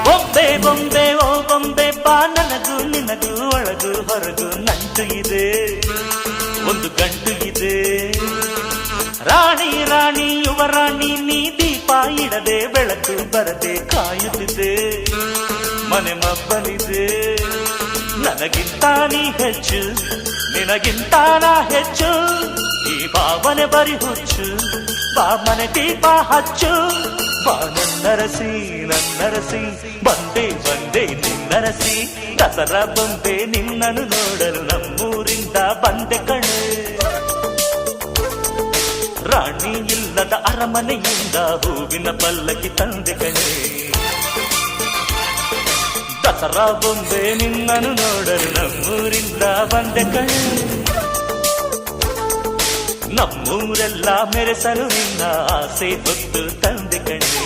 ಬೊಂಬೆ ಬೊಂಬೆ ಓ ಬೊಂಬೆ ಬಾ, ನನಗೂ ನಿನಗೂ ಒಳಗೂ ಹೊರಗೂ ನಂಟು ಇದೆ, ಒಂದು ಗಂಟು ಇದೆ. ರಾಣಿ ರಾಣಿ ಯುವರಾಣಿ ನೀ, ದೀಪ ಇಡದೆ ಬೆಳಕು ಬರದೆ ಕಾಯುತ್ತಿದೆ, ಮನೆ ಮಬ್ಬಲಿದೆ. ನನಗಿಂತ ನೀ ಹೆಚ್ಚು, ನಿನಗಿಂತ ನಾ ಹೆಚ್ಚು, ಈ ಭಾವನೆ ಬರಿ ಹುಚ್ಚು, ಬಾ ಮನೆ ದೀಪ ಹಚ್ಚು. ಬಾ ನನ್ನರಸಿ ನನ್ನರಸಿ, ಬಂದೆ ಬಂದೆ ನಿನ್ನರಸಿ, ದಸರಾ ಬೊಂಬೆ ನಿನ್ನನ್ನು ನೋಡಲು ನಮ್ಮೂರಿಂದ ಬಂದೆ ಕಣೆ. ರಾಣಿ ಇಲ್ಲದ ಅರಮನೆಯಿಂದ ಹೂವಿನ ಪಲ್ಲಕ್ಕಿ ತಂದೆ ಕಣೆ. ದಸರಾ ಬೊಂಬೆ ನಿನ್ನನ್ನು ನೋಡಲು ನಮ್ಮೂರಿಂದ ಬಂದೆ ಕಣೆ. ನಮ್ಮೂರೆಲ್ಲ ಮೆರೆಸಲು ನಿನ್ನ ಆಸೆ ಹೊತ್ತು ತಂದೆ ಕಣೆ.